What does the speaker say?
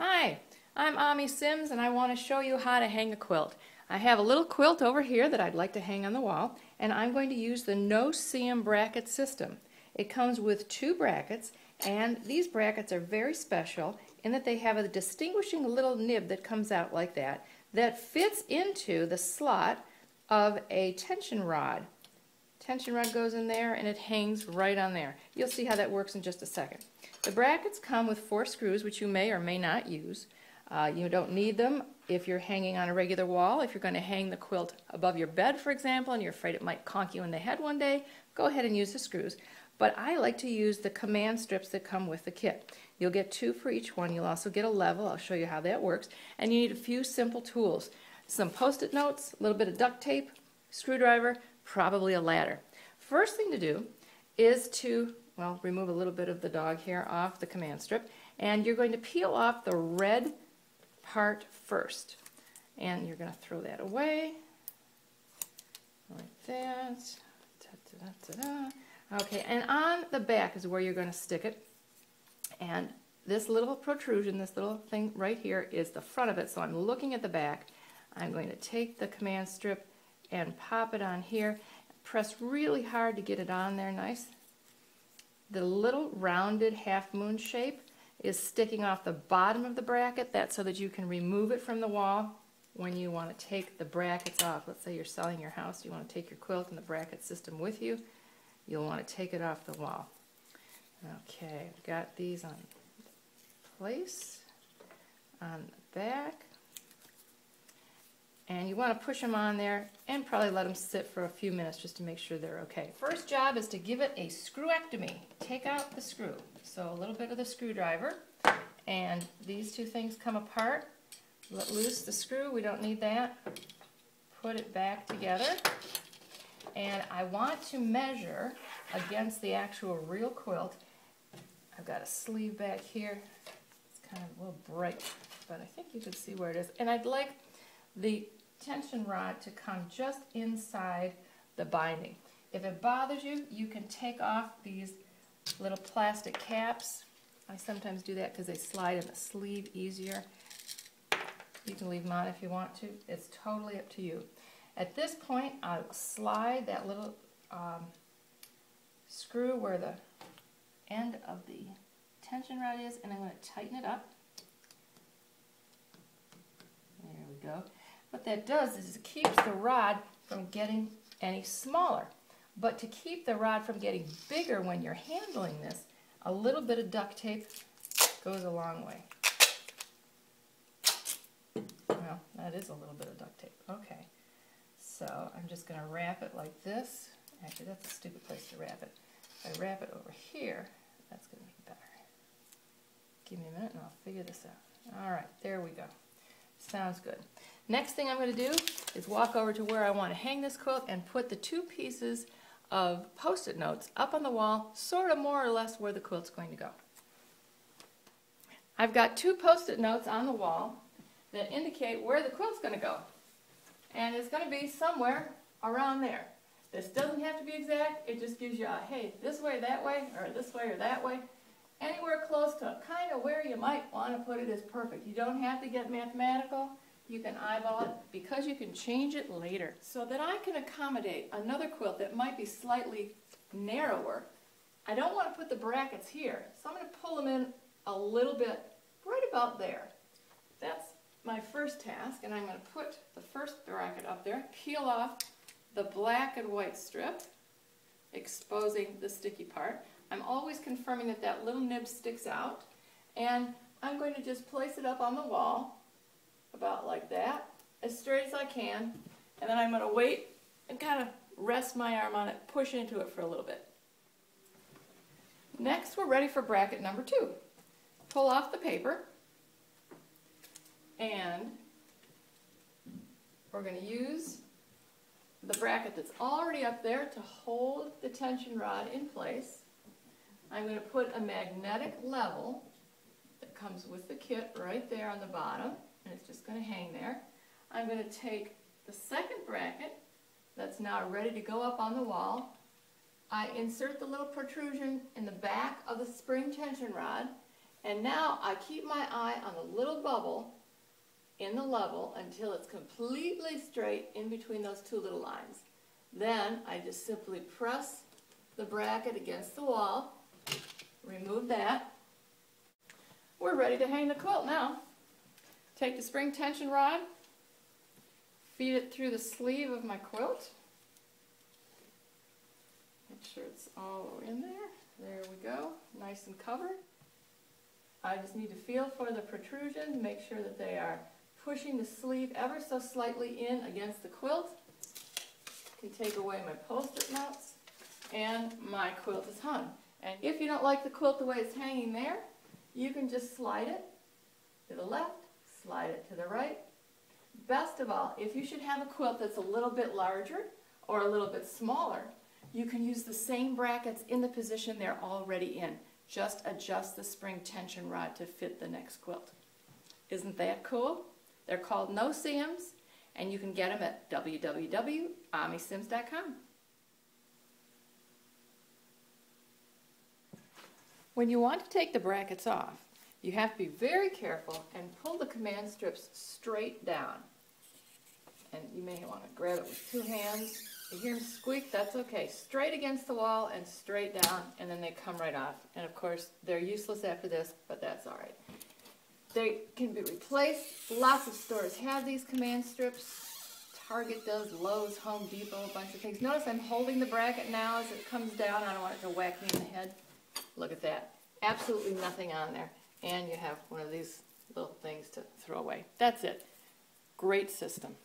Hi, I'm Ami Sims and I want to show you how to hang a quilt. I have a little quilt over here that I'd like to hang on the wall, and I'm going to use the no seam bracket system. It comes with two brackets, and these brackets are very special in that they have a distinguishing little nib that comes out like that fits into the slot of a tension rod. Tension rod goes in there and it hangs right on there. You'll see how that works in just a second. The brackets come with 4 screws, which you may or may not use. You don't need them if you're hanging on a regular wall. If you're going to hang the quilt above your bed, for example, and you're afraid it might conk you in the head one day, go ahead and use the screws. But I like to use the command strips that come with the kit. You'll get 2 for each one. You'll also get a level. I'll show you how that works. And you need a few simple tools. Some post-it notes, a little bit of duct tape, screwdriver, probably a ladder. First thing to do is to, well, remove a little bit of the dog hair off the command strip, and you're going to peel off the red part first. And you're going to throw that away, like that. Okay, and on the back is where you're going to stick it. And this little protrusion, this little thing right here is the front of it, so I'm looking at the back. I'm going to take the command strip and pop it on here. Press really hard to get it on there nice. The little rounded half moon shape is sticking off the bottom of the bracket. That's so that you can remove it from the wall when you want to take the brackets off. Let's say you're selling your house, you want to take your quilt and the bracket system with you. You'll want to take it off the wall. Okay, I've got these on place on the back. And you want to push them on there and probably let them sit for a few minutes just to make sure they're okay. First job is to give it a screwectomy. Take out the screw. So a little bit of the screwdriver, and these two things come apart. Let loose the screw, we don't need that. Put it back together. And I want to measure against the actual real quilt. I've got a sleeve back here. It's kind of a little bright, but I think you can see where it is. And I'd like the tension rod to come just inside the binding. If it bothers you, you can take off these little plastic caps. I sometimes do that because they slide in the sleeve easier. You can leave them on if you want to. It's totally up to you. At this point, I'll slide that little screw where the end of the tension rod is, and I'm going to tighten it up. There we go. What that does is it keeps the rod from getting any smaller. But to keep the rod from getting bigger when you're handling this, a little bit of duct tape goes a long way. Well, that is a little bit of duct tape. Okay. So I'm just going to wrap it like this. Actually, that's a stupid place to wrap it. If I wrap it over here, that's going to be better. Give me a minute and I'll figure this out. All right, there we go. Sounds good. Next thing I'm going to do is walk over to where I want to hang this quilt and put the 2 pieces of post-it notes up on the wall, sort of more or less where the quilt's going to go. I've got 2 post-it notes on the wall that indicate where the quilt's going to go. And it's going to be somewhere around there. This doesn't have to be exact, it just gives you a, hey, this way, or this way or that way. Anywhere close to kind of where you might want to put it is perfect. You don't have to get mathematical. You can eyeball it because you can change it later. So that I can accommodate another quilt that might be slightly narrower, I don't want to put the brackets here. So I'm going to pull them in a little bit right about there. That's my first task, and I'm going to put the first bracket up there, peel off the black and white strip, exposing the sticky part. I'm always confirming that that little nib sticks out, and I'm going to just place it up on the wall, about like that, as straight as I can, and then I'm going to wait and kind of rest my arm on it, push into it for a little bit. Next, we're ready for bracket number 2. Pull off the paper, and we're going to use the bracket that's already up there to hold the tension rod in place. I'm going to put a magnetic level that comes with the kit right there on the bottom, and it's just going to hang there. I'm going to take the second bracket that's now ready to go up on the wall. I insert the little protrusion in the back of the spring tension rod, And now I keep my eye on the little bubble in the level until it's completely straight in between those two little lines. Then I just simply press the bracket against the wall, remove that. We're ready to hang the quilt now. Take the spring tension rod, feed it through the sleeve of my quilt. Make sure it's all in there. There we go, nice and covered. I just need to feel for the protrusions, make sure that they are pushing the sleeve ever so slightly in against the quilt. I can take away my post-it notes, and my quilt is hung. And if you don't like the quilt the way it's hanging there, you can just slide it to the left, slide it to the right. Best of all, if you should have a quilt that's a little bit larger or a little bit smaller, you can use the same brackets in the position they're already in. Just adjust the spring tension rod to fit the next quilt. Isn't that cool? They're called No See Ums, and you can get them at www.amisims.com. When you want to take the brackets off, you have to be very careful and pull the command strips straight down. And you may want to grab it with two hands. You hear them squeak, that's okay. Straight against the wall and straight down, and then they come right off. And of course, they're useless after this, but that's all right. They can be replaced. Lots of stores have these command strips. Target does, Lowe's, Home Depot, a bunch of things. Notice I'm holding the bracket now as it comes down. I don't want it to whack me in the head. Look at that. Absolutely nothing on there. And you have one of these little things to throw away. That's it. Great system.